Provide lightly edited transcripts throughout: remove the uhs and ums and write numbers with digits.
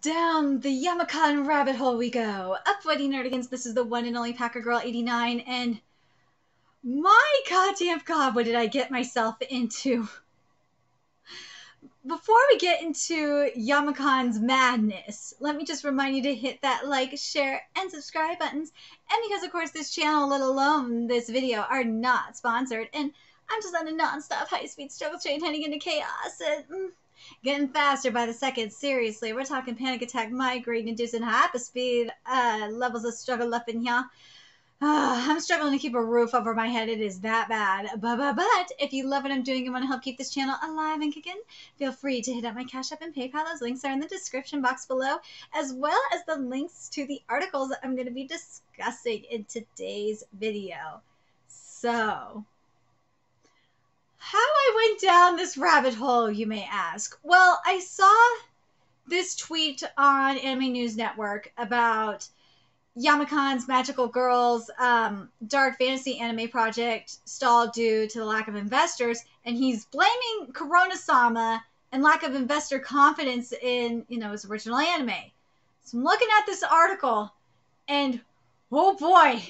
Down the Yamakan rabbit hole we go. Up, Buddy Nerdigans. This is the one and only Packer Girl 89, and my goddamn god, what did I get myself into? Before we get into Yamakan's madness, let me just remind you to hit that like, share, and subscribe buttons. And because, of course, this channel, let alone this video, are not sponsored, and I'm just on a non-stop high-speed struggle train heading into chaos and getting faster by the second. Seriously, we're talking panic attack, migraine-inducing hyperspeed levels of struggle up in here. I'm struggling to keep a roof over my head. It is that bad. But if you love what I'm doing and want to help keep this channel alive and kicking, feel free to hit up my Cash App and PayPal. Those links are in the description box below, as well as the links to the articles that I'm going to be discussing in today's video. So, how I went down this rabbit hole, you may ask. Well, I saw this tweet on Anime News Network about Yamakan's Magical Girls dark fantasy anime project stalled due to the lack of investors, and he's blaming Corona-sama and lack of investor confidence in, his original anime. So I'm looking at this article, and oh boy,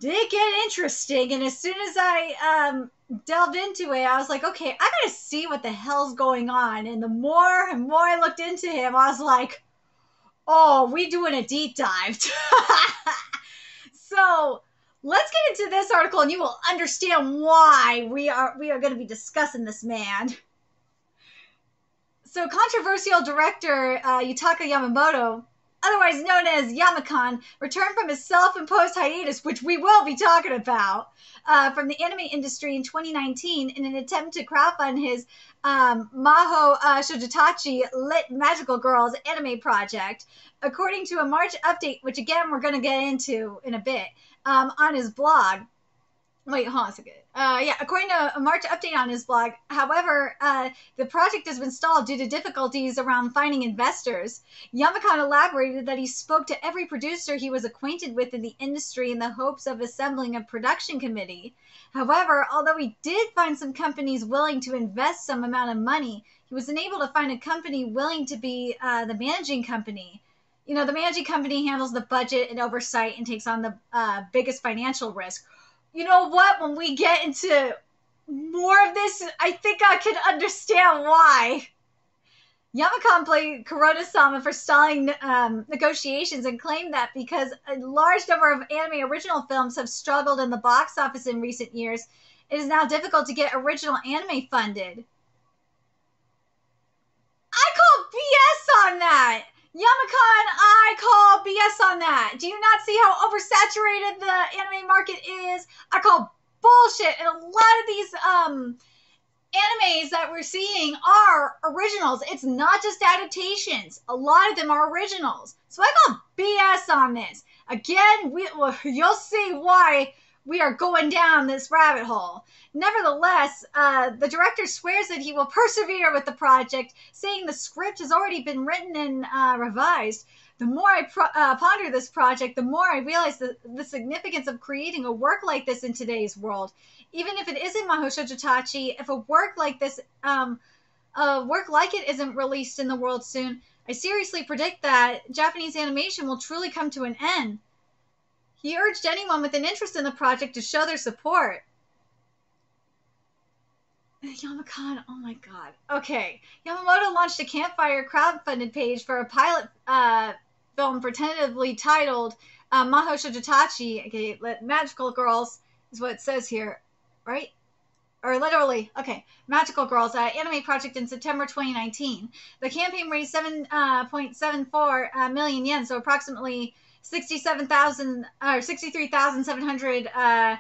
did it get interesting. And as soon as I delved into it, I was like, okay, I gotta see what the hell's going on. And the more and more I looked into him, I was like, oh, we doing a deep dive. So let's get into this article, and you will understand why we are going to be discussing this man. So controversial director Yutaka Yamamoto, otherwise known as Yamakan, returned from his self-imposed hiatus, which we will be talking about, from the anime industry in 2019 in an attempt to crowdfund his Mahou Shoujoutachi Lit Magical Girls anime project. According to a March update, which again we're going to get into in a bit, on his blog. Wait, hold on a second. According to a March update on his blog, however, the project has been stalled due to difficulties around finding investors. Yamakan elaborated that he spoke to every producer he was acquainted with in the industry in the hopes of assembling a production committee. However, although he did find some companies willing to invest some amount of money, he was unable to find a company willing to be the managing company. The managing company handles the budget and oversight and takes on the biggest financial risk. You know what? When we get into more of this, I think I can understand why. Yamakan blamed Corona-sama for stalling negotiations and claimed that because a large number of anime original films have struggled in the box office in recent years, it is now difficult to get original anime funded. I call BS on that! Yamakan, I call BS on that. Do you not see how oversaturated the anime market is? I call bullshit. And a lot of these animes that we're seeing are originals. It's not just adaptations. A lot of them are originals. So I call BS on this. Again, you'll see why we are going down this rabbit hole. Nevertheless, the director swears that he will persevere with the project, saying the script has already been written and revised. The more I ponder this project, the more I realize the significance of creating a work like this in today's world. Even if it isn't Mahou Shoujoutachi, if a work like this, work like it isn't released in the world soon, I seriously predict that Japanese animation will truly come to an end. He urged anyone with an interest in the project to show their support. Yamakan, oh my god. Okay, Yamamoto launched a Campfire crowdfunded page for a pilot film tentatively titled Mahou Shoujoutachi, okay, Magical Girls is what it says here, right? Or literally, okay, Magical Girls, anime project in September 2019. The campaign raised 7.74 million yen, so approximately $63,700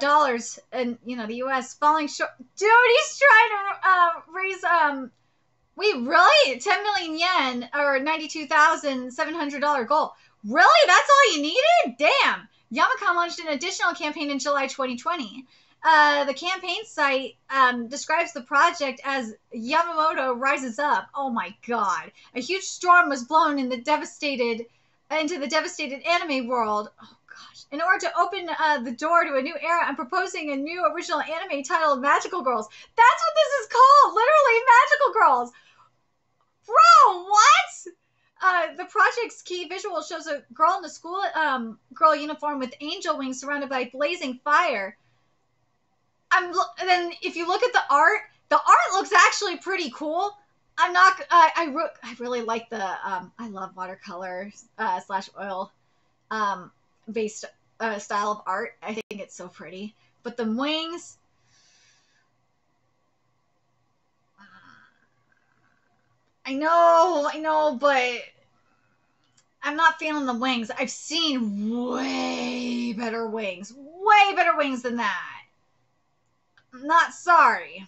dollars in the U.S. falling short. Dude, he's trying to raise wait, really? 10 million yen or $92,700 goal. Really? That's all you needed? Damn. Yamakan launched an additional campaign in July 2020. The campaign site describes the project as Yamamoto Rises Up. Oh my god. A huge storm was blown into the devastated anime world. Oh gosh. In order to open the door to a new era, I'm proposing a new original anime titled Magical Girls. That's what this is called! Literally, Magical Girls! Bro, what? The project's key visual shows a girl in a school girl uniform with angel wings surrounded by blazing fire. Then if you look at the art looks actually pretty cool. I'm not. I really like the. I love watercolor slash oil based style of art. I think it's so pretty. But the wings. I know, but I'm not feeling the wings. I've seen way better wings than that. I'm not sorry.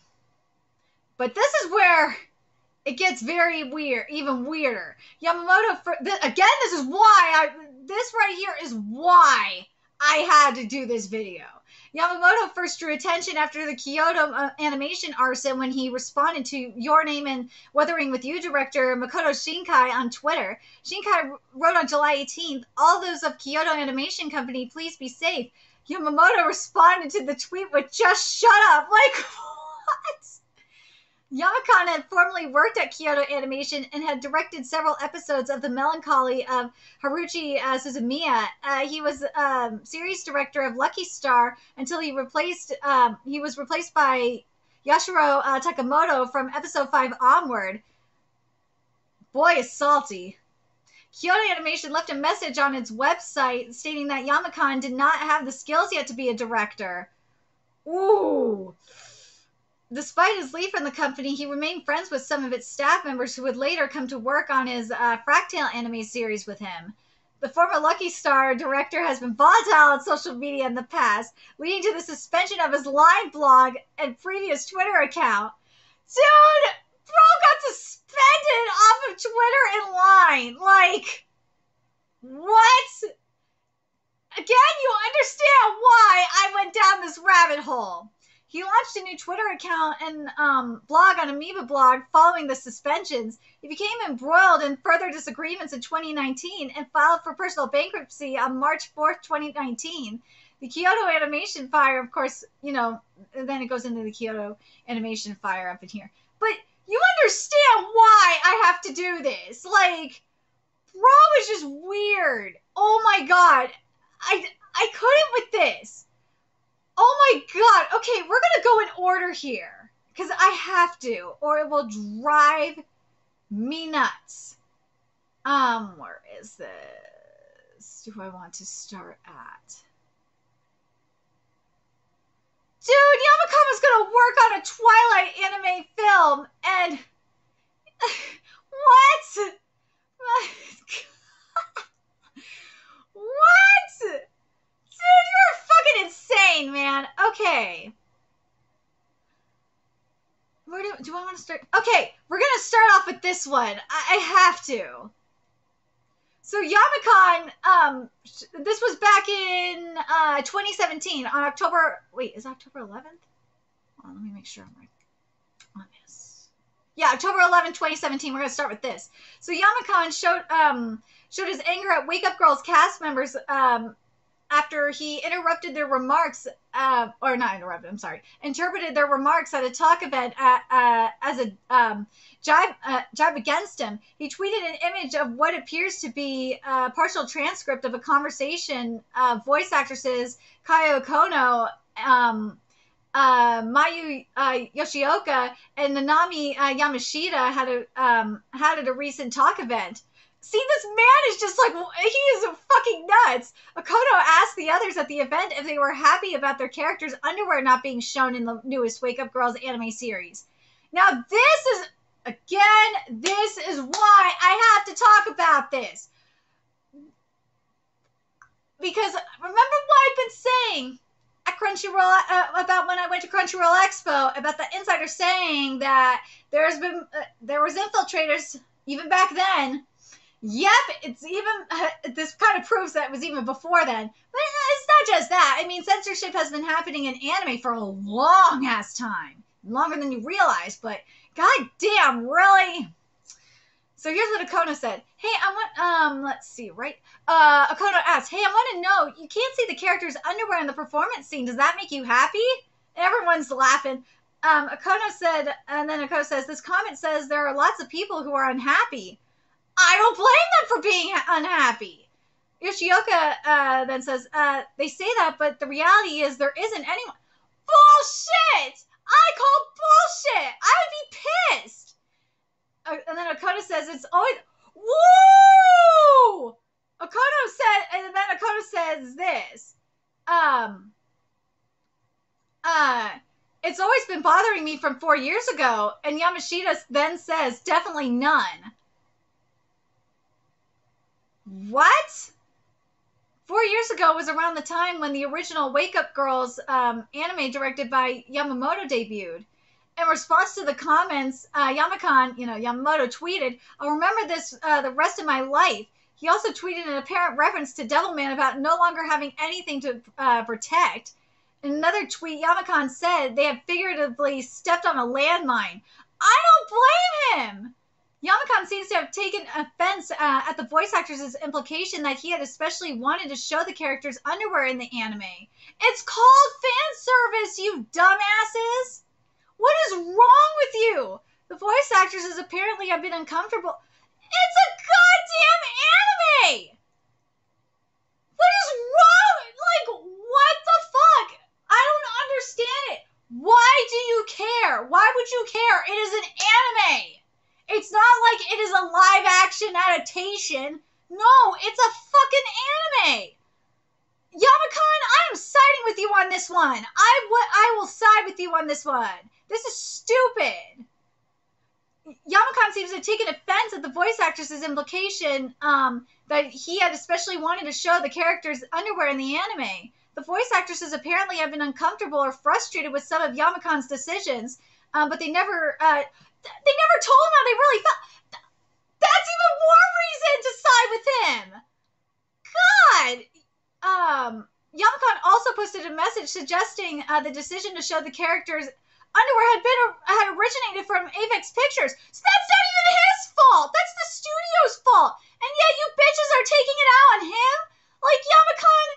But this is where it gets very weird, even weirder. Yamamoto, this right here is why I had to do this video. Yamamoto first drew attention after the Kyoto animation arson when he responded to Your Name and Weathering with You director Makoto Shinkai on Twitter. Shinkai wrote on July 18th, "All those of Kyoto Animation Company, please be safe." Yamamoto responded to the tweet with "just shut up." Like, what? Yamakan had formerly worked at Kyoto Animation and had directed several episodes of The Melancholy of Haruchi Suzumiya. He was series director of Lucky Star until he was replaced by Yashiro Takamoto from episode 5 onward. Boy, is salty. Kyoto Animation left a message on its website stating that Yamakan did not have the skills yet to be a director. Ooh. Despite his leave from the company, he remained friends with some of its staff members who would later come to work on his Fractale anime series with him. The former Lucky Star director has been volatile on social media in the past, leading to the suspension of his Line blog and previous Twitter account. Dude, bro got suspended off of Twitter and Line. Like, what? Again, you understand why I went down this rabbit hole. He launched a new Twitter account and blog on Amoeba Blog following the suspensions. He became embroiled in further disagreements in 2019 and filed for personal bankruptcy on March 4th, 2019. The Kyoto Animation fire, of course, then it goes into the Kyoto Animation fire up in here. But you understand why I have to do this. Like, bro is just weird. Oh my god. I couldn't with this. Oh my god. Okay, we're going to go in order here. Because I have to. Or it will drive me nuts. Where is this? Do I want to start at? Dude, Yamakan was going to work on a Twilight anime film. And... what? What? Dude, you're fucking insane, man. Okay. Where do I want to start? Okay, we're going to start off with this one. I have to. So Yamakan, this was back in 2017 on October... Wait, is October 11th? Hold on, let me make sure I'm right on this. Yeah, October 11th, 2017. We're going to start with this. So Yamakan showed his anger at Wake Up Girl's cast members after he interrupted their remarks, interpreted their remarks at a talk event as a jibe against him. He tweeted an image of what appears to be a partial transcript of a conversation voice actresses Kayo Kono, Mayu Yoshioka, and Nanami Yamashita had at a recent talk event. See, this man is just like, he is fucking nuts. Akono asked the others at the event if they were happy about their characters' underwear not being shown in the newest Wake Up Girls anime series. Now, this is why I have to talk about this. Because remember what I've been saying at Crunchyroll, about when I went to Crunchyroll Expo, about the insider saying that there was infiltrators even back then. Yep, it's even, this kind of proves that it was even before then. But it's not just that. I mean, censorship has been happening in anime for a long ass time. Longer than you realize, but goddamn, really? So here's what Akono said. Hey, I want, let's see, right? Akono asked, hey, I want to know, you can't see the character's underwear in the performance scene. Does that make you happy? And everyone's laughing. Akono said, and then Akono says, this comment says there are lots of people who are unhappy. I don't blame them for being unhappy. Yoshioka then says, they say that, but the reality is there isn't anyone. Bullshit! I call bullshit! I would be pissed! And then Okono says, it's always... Woo! Okono said, and then Okono says this. It's always been bothering me from 4 years ago. And Yamashita then says, definitely none. What? 4 years ago was around the time when the original Wake Up Girls anime directed by Yamamoto debuted. In response to the comments, Yamakan, Yamamoto tweeted, I'll remember this the rest of my life. He also tweeted an apparent reference to Devilman about no longer having anything to protect. In another tweet, Yamakan said they have figuratively stepped on a landmine. I don't blame him! Yamakan seems to have taken offense at the voice actress' implication that he had especially wanted to show the character's underwear in the anime. It's called fan service, you dumbasses! What is wrong with you? The voice actresses apparently have been uncomfortable. It's a goddamn anime! What is wrong? Like, what the fuck? I don't understand it. Why do you care? Why would you care? It is an anime. It's not like it is a live action adaptation. No, it's a fucking anime. Yamakan, I am siding with you on this one. I will side with you on this one. This is stupid. Yamakan seems to have taken offense at the voice actress's implication that he had especially wanted to show the character's underwear in the anime. The voice actresses apparently have been uncomfortable or frustrated with some of Yamakan's decisions, but they never told him how they really felt. That's even more reason to side with him. God. Yamakan also posted a message suggesting the decision to show the character's underwear had originated from Avex Pictures. So that's not even his fault. That's the studio's fault. And yet you bitches are taking it out on him? Like, Yamakan,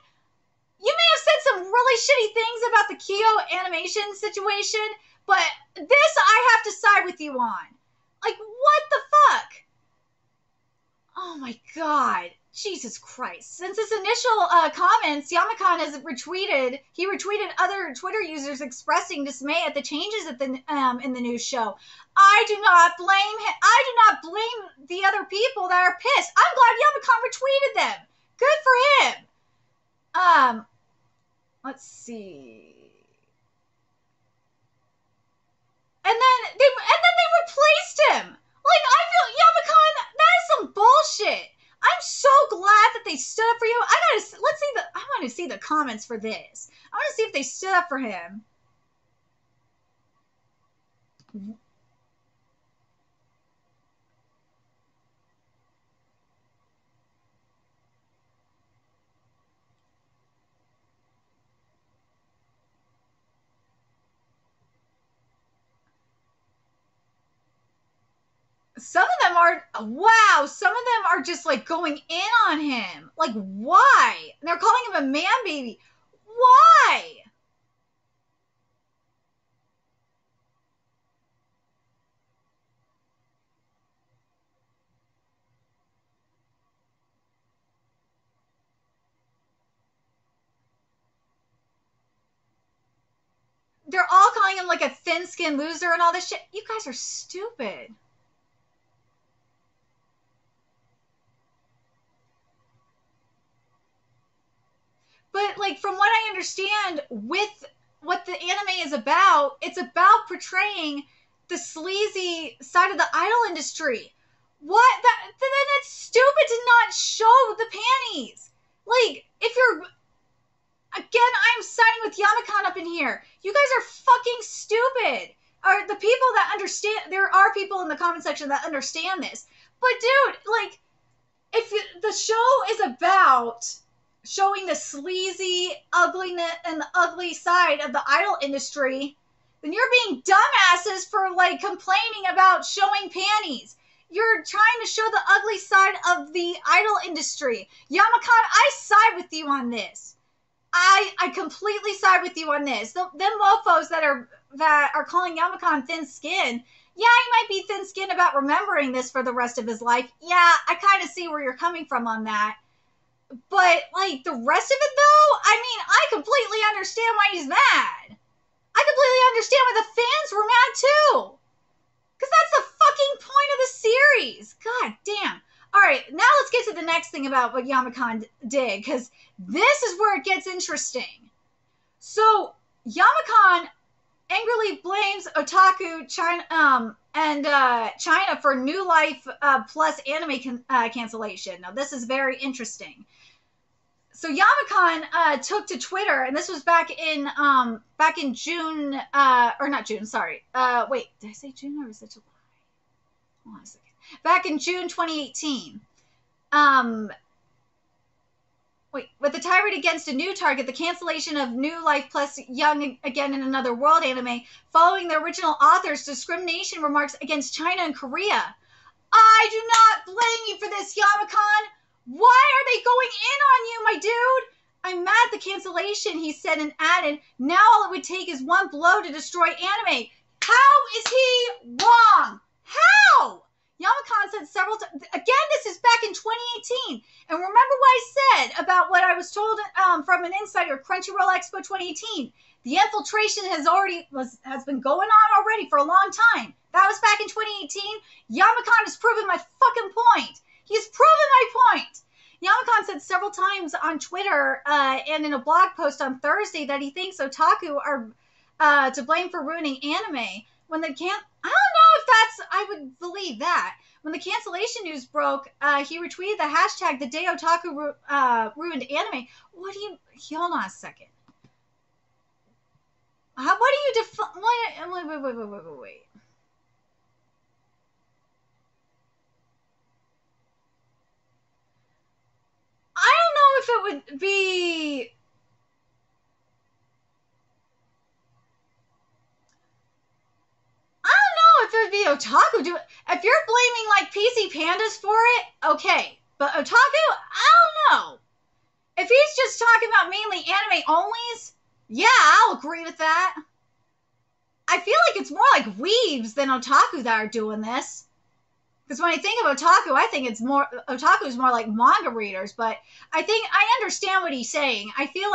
you may have said some really shitty things about the Kyo animation situation, but this I have to side with you on. Like, what the fuck? Oh my god. Jesus Christ. Since his initial comments, Yamakan has retweeted other Twitter users expressing dismay at the changes at in the new show. I do not blame him. I do not blame the other people that are pissed. I'm glad Yamakan retweeted them. Good for him. Let's see. And then they replaced him. Like, I feel, Yamakan, that is some bullshit. I'm so glad that they stood up for you. I want to see the comments for this. I want to see if they stood up for him. Some of them are just like going in on him. Like, why? And they're calling him a man baby. Why? They're all calling him like a thin-skinned loser and all this shit. You guys are stupid. But, like, from what I understand, with what the anime is about, it's about portraying the sleazy side of the idol industry. What? Then it's stupid to not show the panties. Like, if you're... Again, I'm siding with Yamakan up in here. You guys are fucking stupid. Are the people that understand... There are people in the comment section that understand this. But, dude, like, if the show is about showing the sleazy ugliness and the ugly side of the idol industry, then you're being dumbasses for, like, complaining about showing panties. You're trying to show the ugly side of the idol industry. Yamakan, I side with you on this. I completely side with you on this. Them mofos that are calling Yamakan thin skin, Yeah, he might be thin-skinned about remembering this for the rest of his life. Yeah, I kind of see where you're coming from on that. But, like, the rest of it, though, I mean, I completely understand why he's mad. I completely understand why the fans were mad, too. Because that's the fucking point of the series. God damn. All right, now let's get to the next thing about what Yamakan did, because this is where it gets interesting. So, Yamakan angrily blames otaku China China for New Life Plus anime cancellation. Now, this is very interesting. So Yamakan took to Twitter, and this was back in June, or not June, sorry. Wait, did I say June or was it July? Hold on a second. Back in June 2018. With the tirade against a new target, the cancellation of New Life Plus Young Again in Another World anime, following the original author's discrimination remarks against China and Korea. I do not blame you for this, Yamakan. Why are they going in on you, my dude? I'm mad at the cancellation, he said, and added, now all it would take is one blow to destroy anime. How is he wrong? How? Yamakan said several times. Again, this is back in 2018. And remember what I said about what I was told from an insider, Crunchyroll Expo 2018. The infiltration has been going on already for a long time. That was back in 2018. Yamakan has proven my fucking point. He's proven my point. Yamakan said several times on Twitter and in a blog post on Thursday that he thinks otaku are to blame for ruining anime. I don't know if I would believe that. When the cancellation news broke, he retweeted the hashtag the day otaku ruined anime. Hold on a second. What do you define? Wait. I don't know if it would be. I don't know if it would be otaku. If you're blaming like PC Pandas for it, okay. But otaku, I don't know. If he's just talking about mainly anime onlys, yeah, I'll agree with that. I feel like it's more like weebs than otaku that are doing this. Because when I think of otaku, I think otaku is more like manga readers, but I understand what he's saying. I feel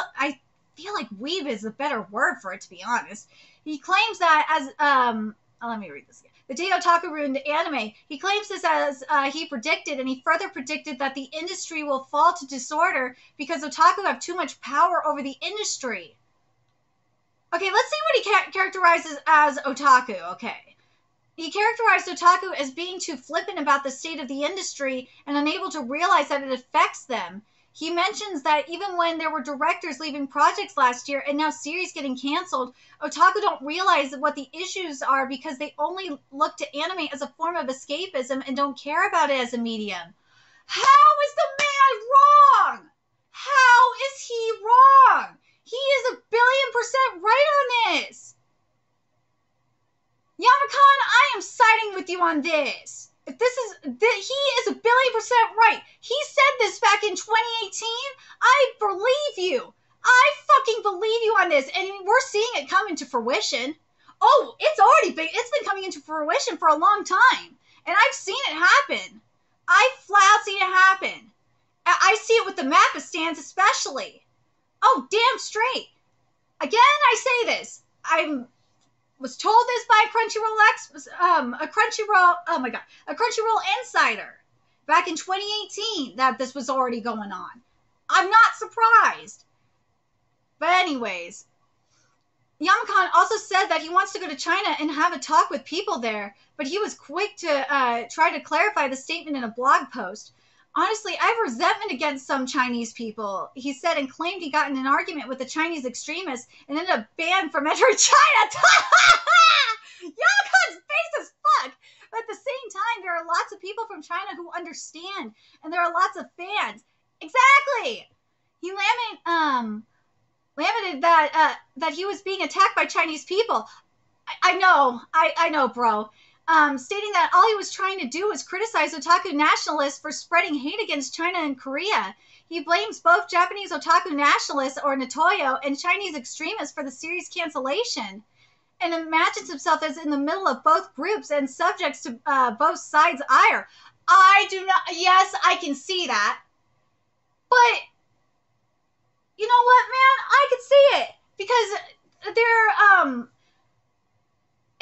like weeb is a better word for it, to be honest. He claims that as let me read this again. The day otaku ruined anime. He claims this as he predicted, and he further predicted that the industry will fall to disorder because otaku have too much power over the industry. Okay, let's see what he characterizes as otaku. Okay. He characterized otaku as being too flippant about the state of the industry and unable to realize that it affects them. He mentions that even when there were directors leaving projects last year and now series getting canceled, otaku don't realize what the issues are because they only look to anime as a form of escapism and don't care about it as a medium. How is the man wrong? How is he wrong? He is 1,000,000,000% right on this. Yamakan, I am siding with you on this. If he is 1,000,000,000% right. He said this back in 2018. I believe you. I fucking believe you on this. And we're seeing it come into fruition. Oh, it's been coming into fruition for a long time. And I've seen it happen. I've flat seen it happen. I see it with the Mapistas especially. Oh, damn straight. Again, I say this. I was told this by a Crunchyroll insider back in 2018 that this was already going on. I'm not surprised. But anyways, Yamakan also said that he wants to go to China and have a talk with people there, but he was quick to try to clarify the statement in a blog post. Honestly, I have resentment against some Chinese people, he said, and claimed he got in an argument with a Chinese extremist and ended up banned from entering China. Yamakan's face as fuck. But at the same time, there are lots of people from China who understand, and there are lots of fans. Exactly. He lamented that he was being attacked by Chinese people. I know, bro. Stating that all he was trying to do was criticize otaku nationalists for spreading hate against China and Korea. He blames both Japanese otaku nationalists, or Natoyo, and Chinese extremists for the series cancellation. and imagines himself as in the middle of both groups and subjects to both sides' ire. I do not. Yes, I can see that, but you know what, man? I could see it because they're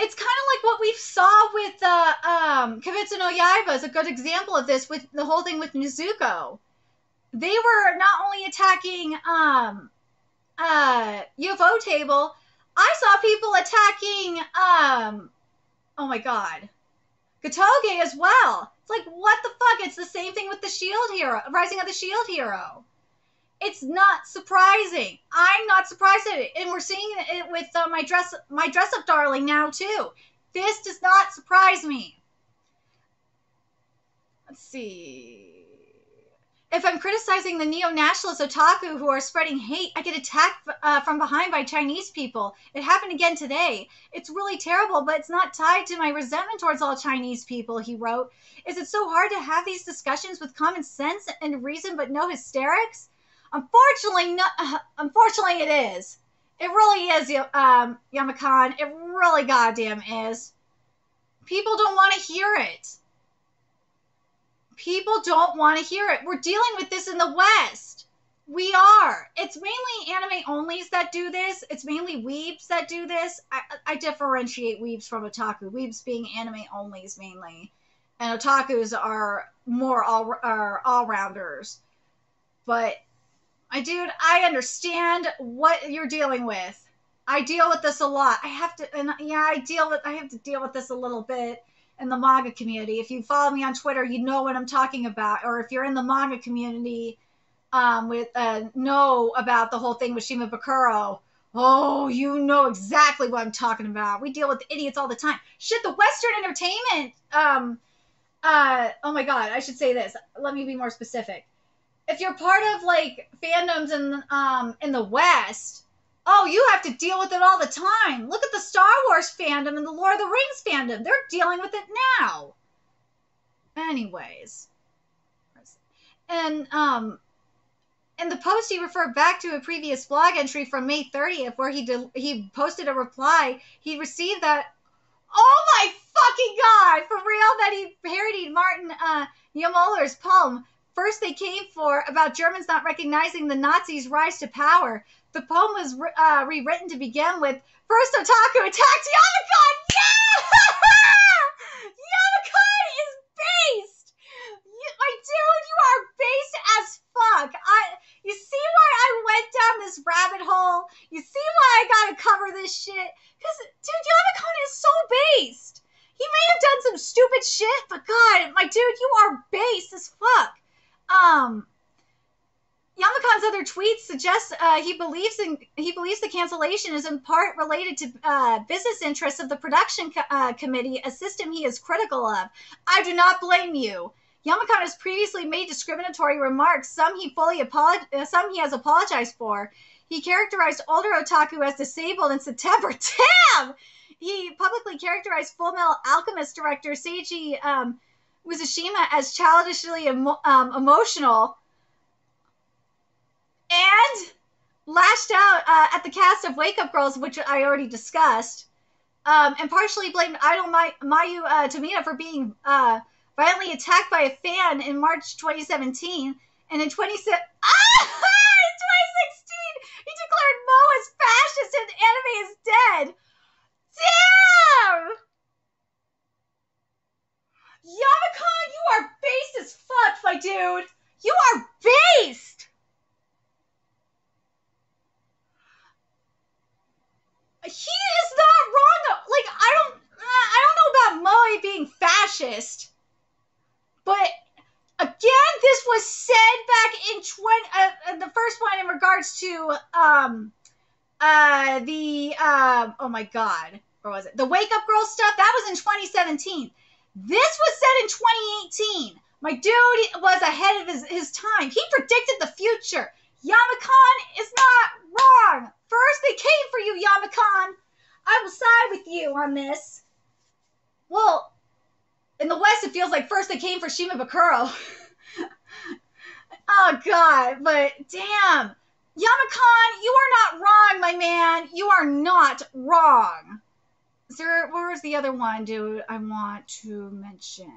it's kind of like what we saw with Kimetsu no Yaiba is a good example of this with the whole thing with Nezuko. They were not only attacking UFO Table, I saw people attacking oh my god, Gatoge as well. It's like, what the fuck? It's the same thing with the Shield Hero, Rising of the Shield Hero. It's not surprising. I'm not surprised at it. And we're seeing it with my dress up darling now too. This does not surprise me. Let's see. If I'm criticizing the neo-nationalist otaku who are spreading hate, I get attacked from behind by Chinese people. It happened again today. It's really terrible, but it's not tied to my resentment towards all Chinese people, he wrote. Is it so hard to have these discussions with common sense and reason but no hysterics? Unfortunately, unfortunately, it is. It really is, Yamakan. It really goddamn is. People don't want to hear it. People don't want to hear it. We're dealing with this in the West. We are. It's mainly anime-onlys that do this. It's mainly weebs that do this. I differentiate weebs from otaku. Weebs being anime-onlys mainly. And otakus are more all-rounders. But dude, I understand what you're dealing with. I deal with this a lot. I have to deal with this a little bit in the manga community. If you follow me on Twitter, you know what I'm talking about. Or if you're in the manga community, know about the whole thing with Shimabukuro. Oh, you know exactly what I'm talking about. We deal with idiots all the time. Shit, the Western entertainment. Oh my god, I should say this. Let me be more specific. If you're part of like fandoms in the West, oh, you have to deal with it all the time. Look at the Star Wars fandom and the Lord of the Rings fandom. They're dealing with it now. Anyways. And in the post, he referred back to a previous blog entry from May 30th where he posted a reply. He received that, oh my fucking god, for real, that he parodied Martin Niemöller's poem, First They Came For, about Germans not recognizing the Nazis' rise to power. The poem was rewritten to begin with, First Otaku attacked Yamakan! Yeah! Yamakan is based! My dude, you are based as fuck. You see why I went down this rabbit hole? You see why I gotta cover this shit? Because, dude, Yamakan is so based. He may have done some stupid shit, but god, my dude, you are based as fuck. Yamakan's other tweets suggest he believes the cancellation is in part related to business interests of the production committee, a system he is critical of. I do not blame you. Yamakan has previously made discriminatory remarks, some he has apologized for. He characterized older otaku as disabled in September. Damn! He publicly characterized Full Metal Alchemist director Seiji Mizushima as childishly emotional, and lashed out at the cast of Wake Up Girls, which I already discussed, and partially blamed idol Mayu Tamina for being violently attacked by a fan in March 2017, and in 2016, he declared Mo as fascist and anime is dead. Damn! Yamakan, you are based as fuck, my dude. You are based. He is not wrong though. Like, I don't know about Moe being fascist, but again, this was said back in the first one in regards to oh my god, where was it? The Wake Up Girl stuff. That was in 2017. This was said in 2018. My dude was ahead of his time. He predicted the future. Yamakan is not wrong. First they came for you, Yamakan. I will side with you on this. Well, in the West, it feels like first they came for Shimabukuro. Oh, God. But, damn. Yamakan, you are not wrong, my man. You are not wrong. Where was the other one, dude, I want to mention?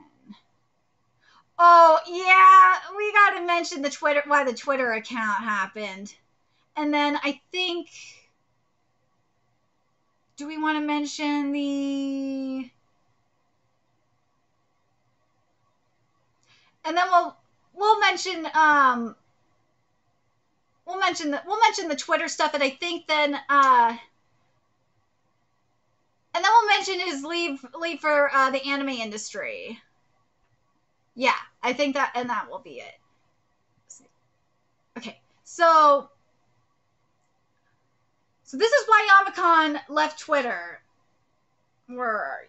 Oh, yeah, we gotta mention the Twitter, why the Twitter account happened. And then I think, do we want to mention the... And then we'll mention we'll mention the Twitter stuff, and I think then and then we'll mention his leave for the anime industry. Yeah, I think that, and that will be it. Okay, so this is why Yamakan left Twitter. Where are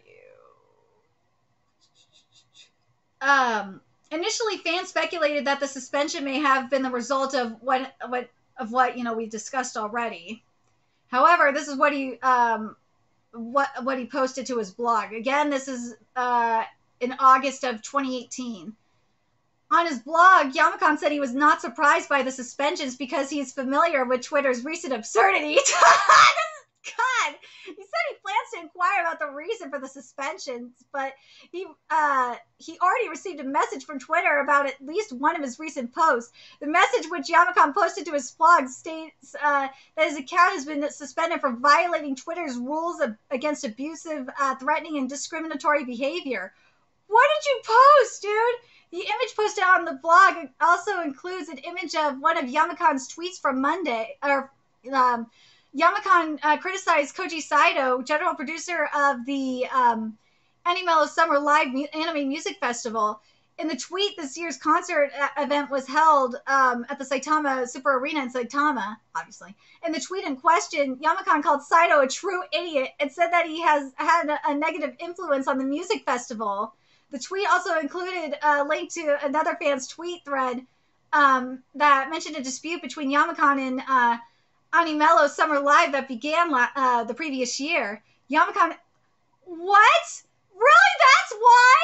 you? Initially, fans speculated that the suspension may have been the result of what we discussed already. However, this is what he what he posted to his blog. Again, this is in August of 2018. On his blog, Yamakan said he was not surprised by the suspensions because he is familiar with Twitter's recent absurdity. God, he said he plans to inquire about the reason for the suspensions, but he already received a message from Twitter about at least one of his recent posts. The message, which Yamakan posted to his blog, states that his account has been suspended for violating Twitter's rules against abusive, threatening, and discriminatory behavior. What did you post, dude? The image posted on the blog also includes an image of one of Yamakan's tweets from Monday, Yamakan criticized Koji Saito, general producer of the Anime Summer Live Anime Music Festival. In the tweet, this year's concert event was held at the Saitama Super Arena in Saitama, obviously. In the tweet in question, Yamakan called Saito a true idiot and said that he has had a negative influence on the music festival. The tweet also included a link to another fan's tweet thread that mentioned a dispute between Yamakan and Animelo Summer Live that began the previous year. Yamakan... What? Really? That's why?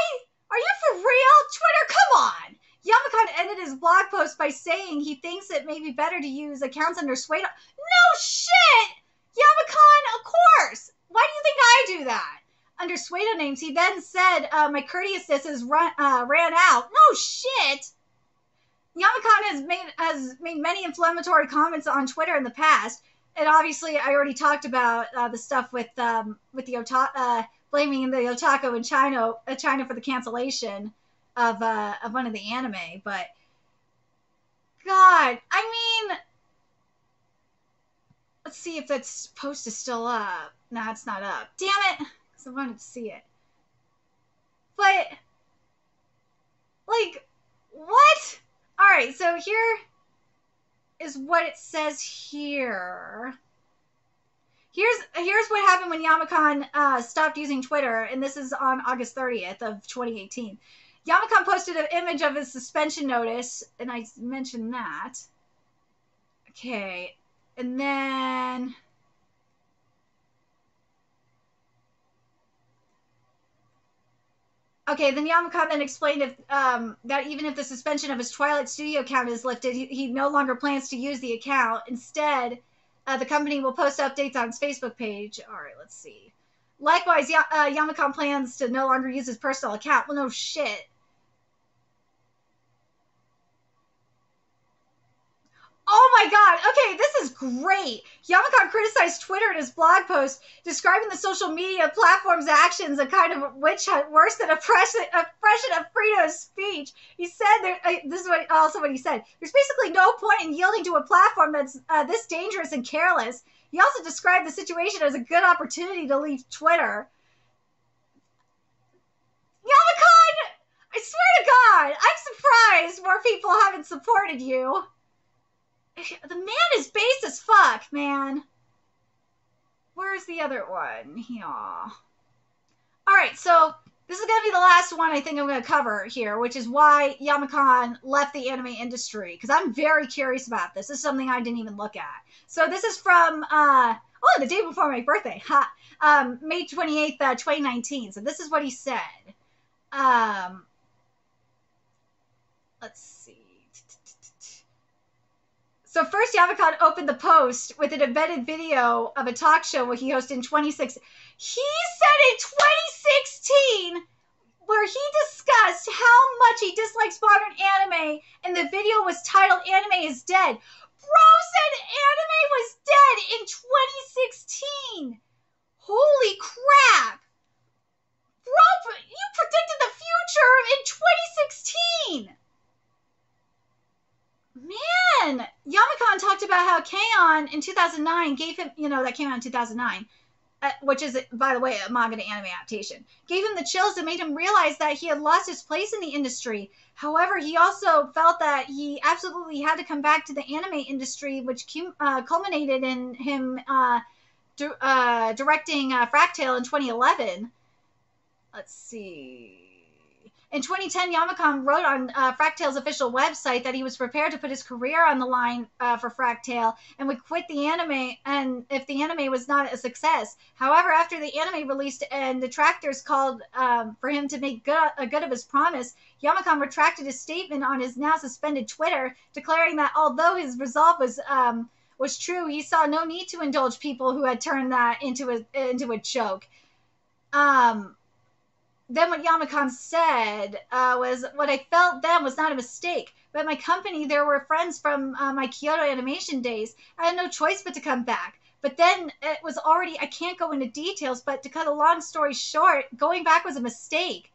Are you for real? Twitter, come on! Yamakan ended his blog post by saying he thinks it may be better to use accounts under Suedo. No shit! Yamakan, of course! Why do you think I do that? Under Suedo names, he then said, my courteousness ran out. No shit! Yamakan has made many inflammatory comments on Twitter in the past, and obviously I already talked about the stuff with the blaming the otaku in China for the cancellation of one of the anime. But God, I mean, let's see if that post is still up. Nah, it's not up. Damn it! Because I wanted to see it. But like, what? All right, so here is what it says here. Here's what happened when Yamakan stopped using Twitter, and this is on August 30th of 2018. Yamakan posted an image of his suspension notice, and I mentioned that. Okay, and then... Okay, then Yamakan then explained that even if the suspension of his Twilight Studio account is lifted, he no longer plans to use the account. Instead, the company will post updates on his Facebook page. All right, let's see. Likewise, Yamakan plans to no longer use his personal account. Well, no shit. Oh my god, okay, this is great. Yamakan criticized Twitter in his blog post, describing the social media platform's actions a kind of witch hunt worse than oppression of freedom of speech. He said, this is what he said, there's basically no point in yielding to a platform that's this dangerous and careless. He also described the situation as a good opportunity to leave Twitter. Yamakan, I swear to God, I'm surprised more people haven't supported you. The man is base as fuck, man. Where's the other one? Yeah. Alright, so this is going to be the last one I think I'm going to cover here, which is why Yamakan left the anime industry, because I'm very curious about this. This is something I didn't even look at. So this is from, the day before my birthday. May 28th, 2019. So this is what he said. Let's see. So first, Yamakan opened the post with an embedded video of a talk show where he hosted in 2016. He said in 2016, where he discussed how much he dislikes modern anime, and the video was titled "Anime is Dead." Bro said anime was dead in 2016. Holy crap! Bro, you predicted the future in 2016. Man, Yamakan talked about how K-On! In 2009 gave him, that came out in 2009, which is, by the way, a manga to anime adaptation, gave him the chills and made him realize that he had lost his place in the industry. However, he also felt that he absolutely had to come back to the anime industry, which culminated in him directing Fractale in 2011. Let's see. In 2010, Yamakan wrote on Fractale's official website that he was prepared to put his career on the line for Fractale and would quit the anime and if the anime was not a success. However, after the anime released and detractors called for him to make good of his promise, Yamakan retracted his statement on his now suspended Twitter, declaring that although his resolve was true, he saw no need to indulge people who had turned that into a joke. Then what Yamakan said was, what I felt then was not a mistake. But my company, there were friends from my Kyoto animation days. I had no choice but to come back. But then it was already, I can't go into details, but to cut a long story short, going back was a mistake.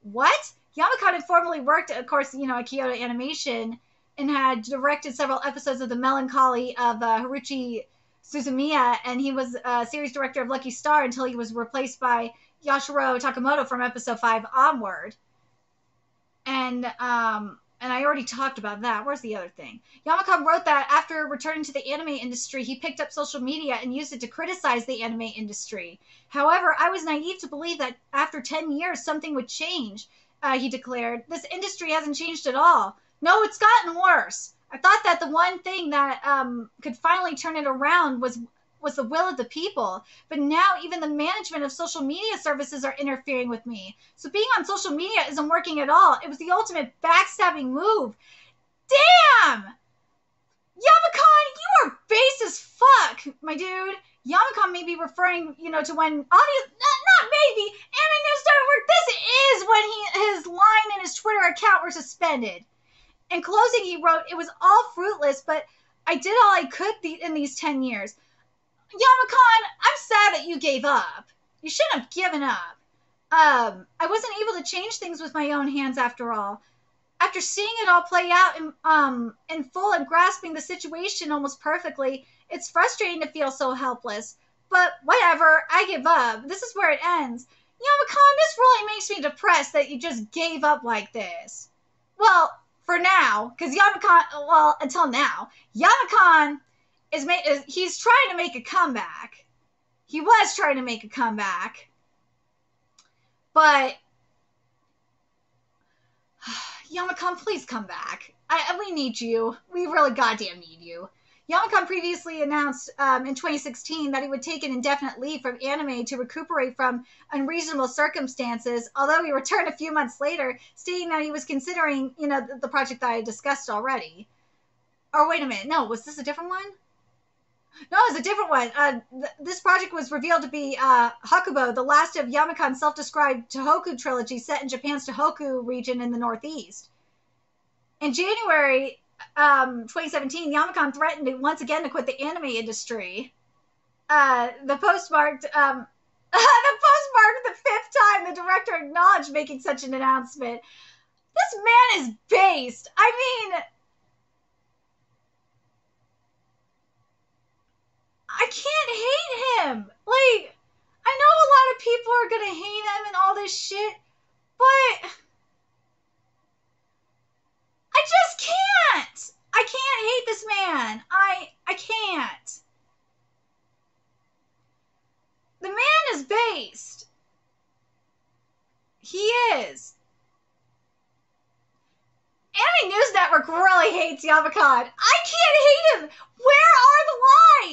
What? Yamakan had formerly worked, of course, at Kyoto Animation and had directed several episodes of The Melancholy of Haruchi Suzumiya, and he was series director of Lucky Star until he was replaced by Yoshiro Takamoto from episode 5 onward. And I already talked about that. Where's the other thing? Yamakan wrote that after returning to the anime industry, he picked up social media and used it to criticize the anime industry. However, I was naive to believe that after 10 years, something would change, he declared. This industry hasn't changed at all. No, it's gotten worse. I thought that the one thing that could finally turn it around was the will of the people. But now even the management of social media services are interfering with me. So being on social media isn't working at all. It was the ultimate backstabbing move. Damn! Yamakan, you are base as fuck, my dude. Yamakan may be referring, to when audio, not maybe, Anime News started work. This is when his line and his Twitter account were suspended. In closing, he wrote, "It was all fruitless, but I did all I could in these 10 years. Yamakan, I'm sad that you gave up. You shouldn't have given up. I wasn't able to change things with my own hands after all. After seeing it all play out in full and grasping the situation almost perfectly, it's frustrating to feel so helpless. But whatever, I give up. This is where it ends. Yamakan, this really makes me depressed that you just gave up like this." Well, for now, because until now, Yamakan he's trying to make a comeback. He was trying to make a comeback. But Yamakan, please come back. We need you. We really goddamn need you. Yamakan previously announced in 2016 that he would take an indefinite leave from anime to recuperate from unreasonable circumstances, although he returned a few months later, stating that he was considering, the project that I discussed already. Or wait a minute, no, was this a different one? No, it was a different one. This project was revealed to be Hakubo, the last of Yamakan's self-described Tohoku trilogy set in Japan's Tohoku region in the Northeast. In January 2017, Yamakan threatened once again to quit the anime industry. The post marked the fifth time the director acknowledged making such an announcement. This man is based. I mean, I can't hate him. Like, I know a lot of people are gonna hate him and all this shit, but I just can't. I can't hate this man. I can't. The man is based. He is. Anime News Network really hates Yamakan. I can't hate him. Where are the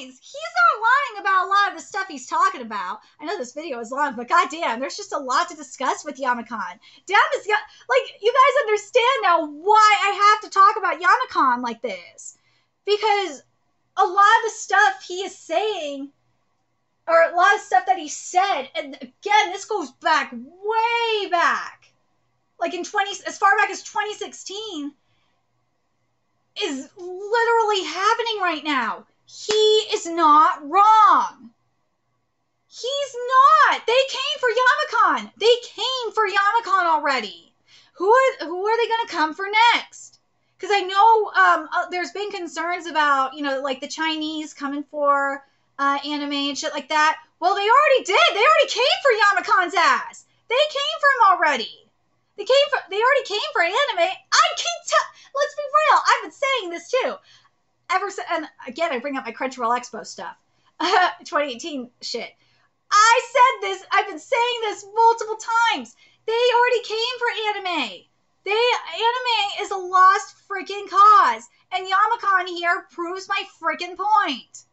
lies? He's not lying about a lot of the stuff he's talking about. I know this video is long, but goddamn, there's just a lot to discuss with Yamakan. You guys understand now why I have to talk about Yamakan like this. because a lot of the stuff he is saying, or a lot of stuff that he said, and again, this goes back way back, like as far back as 2016, is literally happening right now. He is not wrong. He's not. They came for Yamakan. They came for Yamakan already. Who are they going to come for next? Because I know there's been concerns about, like the Chinese coming for anime and shit like that. Well, they already did. They already came for Yamakan's ass. They came for him already. They already came for anime. I can tell. Let's be real. I've been saying this too. And again, I bring up my Crunchyroll Expo stuff. 2018 shit. I said this. I've been saying this multiple times. They already came for anime. Anime is a lost freaking cause. And Yamakan here proves my freaking point.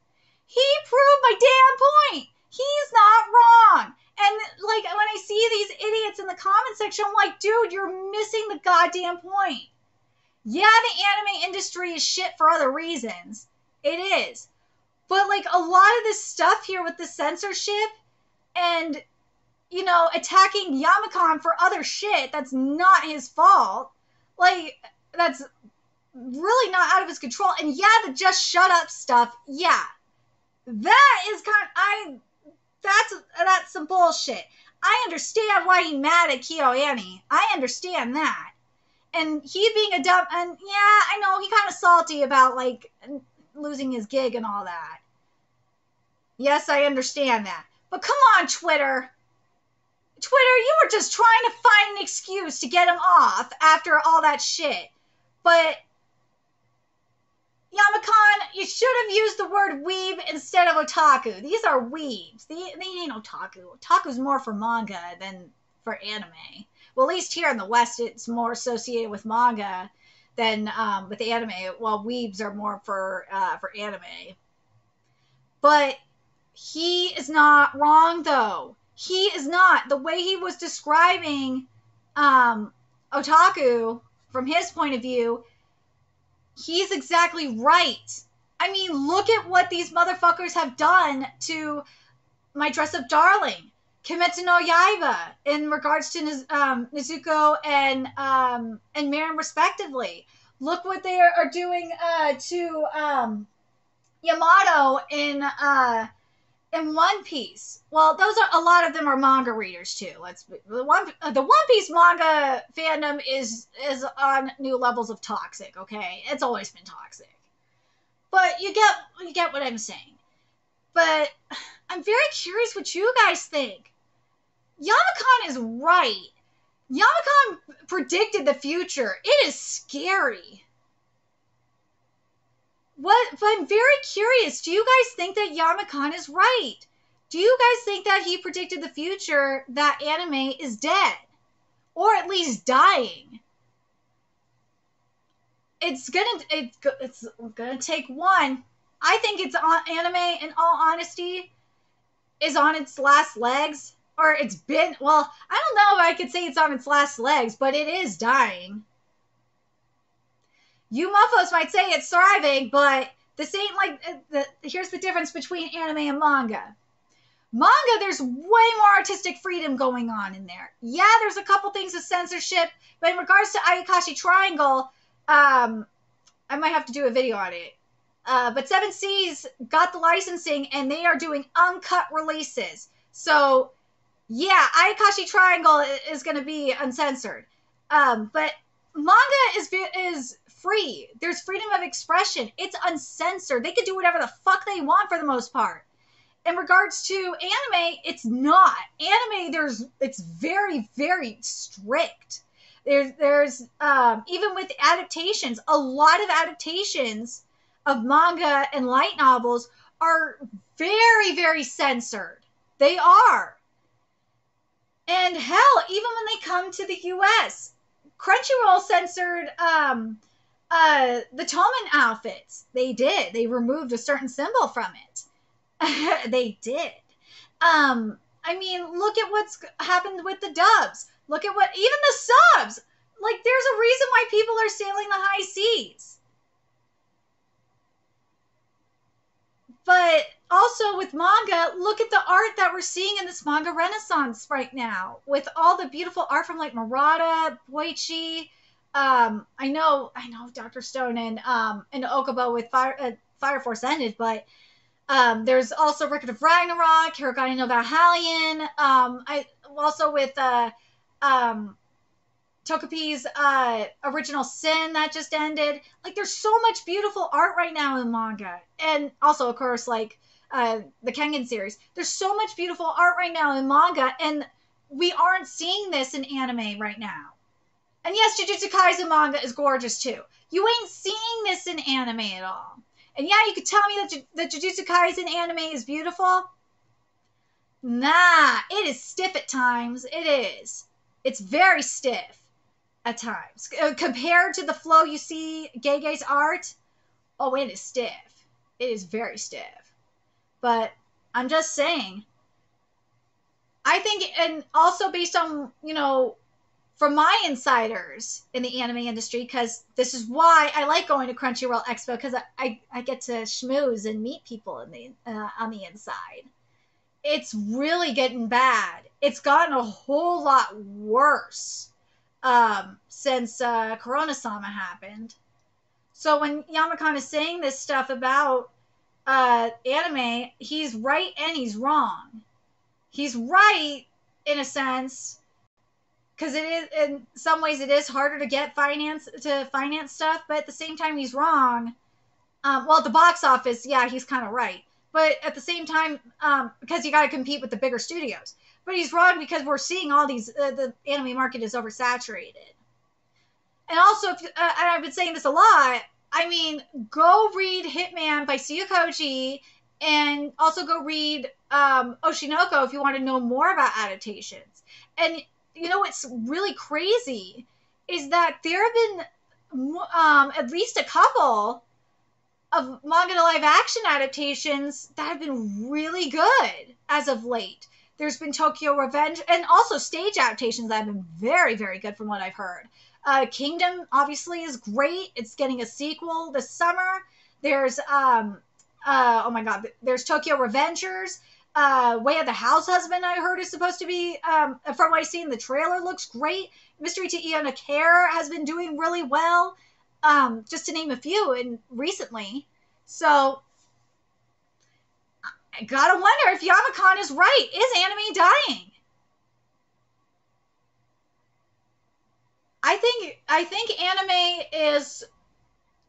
He proved my damn point. He's not wrong. And like when I see these idiots in the comment section, I'm like, dude, you're missing the goddamn point. Yeah, the anime industry is shit for other reasons. It is. But like a lot of this stuff here with the censorship and, attacking Yamakan for other shit that's not his fault, like, that's really not out of his control. And yeah, the just shut up stuff, yeah. That is that's some bullshit. I understand why he's mad at KyoAni. I understand that. And he being a dumb, and yeah, I know he kind of salty about, like, losing his gig and all that. Yes, I understand that. But come on, Twitter. Twitter, you were just trying to find an excuse to get him off after all that shit. But Yamakan, you should have used the word weeb instead of otaku. These are weebs. They ain't otaku. Otaku's more for manga than for anime. Well, at least here in the West, it's more associated with manga than with anime, while weebs are more for anime. But he is not wrong, though. He is not. The way he was describing otaku, from his point of view, he's exactly right. I mean, look at what these motherfuckers have done to My Dress-Up Darling, Kimetsu no Yaiba, in regards to Nezuko and Mirin, respectively. Look what they are doing to Yamato in One Piece. Well, a lot of them are manga readers too. The One Piece manga fandom is on new levels of toxic. Okay, it's always been toxic, but you get what I'm saying. But I'm very curious what you guys think. Yamakan is right. Yamakan predicted the future. It is scary. But I'm very curious. Do you guys think that Yamakan is right? Do you guys think that he predicted the future that anime is dead? Or at least dying? It's gonna take one. I think anime, in all honesty, is on its last legs. Or it's been, well, I don't know if I could say it's on its last legs, but it is dying. You muffos might say it's thriving, but this ain't like, here's the difference between anime and manga. Manga, there's way more artistic freedom going on in there. Yeah, there's a couple things of censorship, but in regards to Ayakashi Triangle, I might have to do a video on it. But 7 Seas got the licensing, and they are doing uncut releases. So, yeah, Ayakashi Triangle is going to be uncensored. But manga is free. There's freedom of expression. It's uncensored. They can do whatever the fuck they want for the most part. In regards to anime, it's not. Anime, it's very, very strict. There's even with adaptations, a lot of adaptations of manga and light novels are very, very censored. They are. And hell, even when they come to the US, Crunchyroll censored the Toman outfits. They did. They removed a certain symbol from it. They did. I mean, look at what's happened with the dubs. Look at even the subs. Like, there's a reason why people are sailing the high seas. But also with manga, look at the art that we're seeing in this manga renaissance right now, with all the beautiful art from like Murata, Boichi. I know Dr. Stone and Okubo with Fire Force ended, but there's also Record of Ragnarok, Hiragana no Valhalla. I also with Togepi's Original Sin that just ended. Like, there's so much beautiful art right now in manga. And also, of course, like, the Kengan series. There's so much beautiful art right now in manga, and we aren't seeing this in anime right now. And yes, Jujutsu Kaisen manga is gorgeous, too. You ain't seeing this in anime at all. And yeah, you could tell me that the Jujutsu Kaisen anime is beautiful. Nah, it is stiff at times. It is. It's very stiff at times. Compared to the flow you see Gege's art, oh, it is stiff. It is very stiff. But I'm just saying, I think, and also based on, from my insiders in the anime industry, because this is why I like going to Crunchyroll Expo, because I get to schmooze and meet people on the inside. It's really getting bad. It's gotten a whole lot worse since Corona-sama happened. So when Yamakan is saying this stuff about anime, he's right and he's wrong. He's right in a sense, because it is, in some ways it is harder to finance stuff, but at the same time he's wrong. Well, at the box office, yeah, he's kind of right. But at the same time, because you got to compete with the bigger studios. But he's wrong because we're seeing all these, the anime market is oversaturated. And also, and I've been saying this a lot, I mean, go read Hitman by Tsuyokoji, and also go read Oshinoko if you want to know more about adaptations. And, what's really crazy is that there have been at least a couple of manga to live action adaptations that have been really good as of late. There's been Tokyo Revenge, and also stage adaptations that have been very, very good from what I've heard. Kingdom obviously is great. It's getting a sequel this summer. There's oh my god, there's Tokyo Revengers. Way of the House Husband, I heard, is supposed to be, from what I've seen, the trailer looks great. Mystery to Iona Care has been doing really well. Just to name a few, and recently. So, I gotta wonder if Yamakan is right. Is anime dying? I think anime is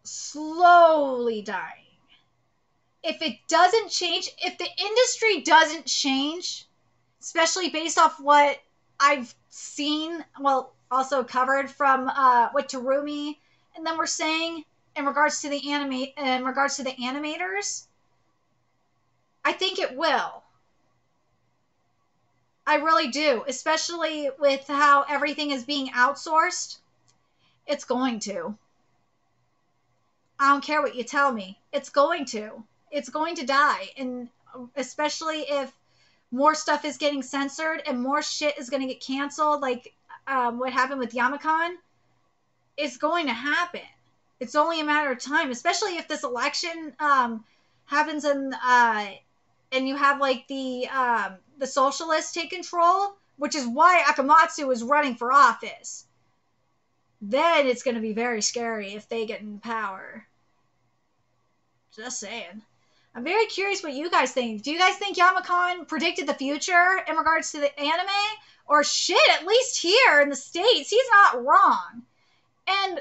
slowly dying. If it doesn't change, if the industry doesn't change, especially based off what I've seen, well, also covered from what Terumi and then we're saying in regards to the animators, I think it will. I really do, especially with how everything is being outsourced. It's going to. I don't care what you tell me. It's going to. It's going to die. And especially if more stuff is getting censored and more shit is going to get canceled, like what happened with Yamakan, it's going to happen. It's only a matter of time, especially if this election happens and you have like the socialists take control, which is why Akamatsu is running for office. Then it's going to be very scary if they get in power. Just saying. I'm very curious what you guys think. Do you guys think Yamakan predicted the future in regards to the anime? Or shit, at least here in the States, he's not wrong. And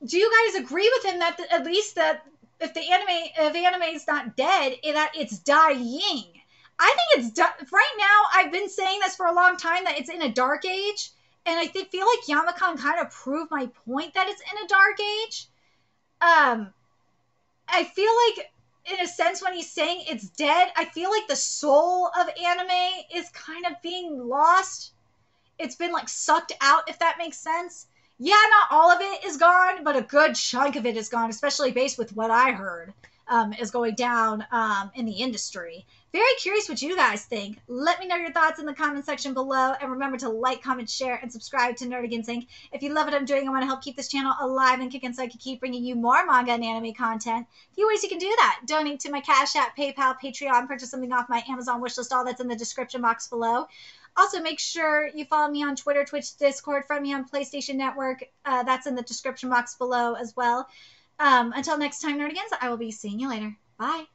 do you guys agree with him that at least that if anime is not dead, that it's dying? I think it's right now. I've been saying this for a long time that it's in a dark age, and I feel like Yamakan kind of proved my point that it's in a dark age. I feel like, in a sense, when he's saying it's dead, I feel like the soul of anime is kind of being lost. It's been like sucked out, if that makes sense. Yeah, not all of it is gone, but a good chunk of it is gone, especially based with what I heard. is going down in the industry. Very curious what you guys think. Let me know your thoughts in the comment section below. And remember to like, comment, share, and subscribe to Nerdigans Inc. If you love what I'm doing and want to help keep this channel alive and kicking so I can keep bringing you more manga and anime content, a few ways you can do that. Donate to my Cash App, PayPal, Patreon, purchase something off my Amazon wishlist, all that's in the description box below. Also, make sure you follow me on Twitter, Twitch, Discord, friend me on PlayStation Network. That's in the description box below as well. Until next time, Nerdigans, I will be seeing you later. Bye.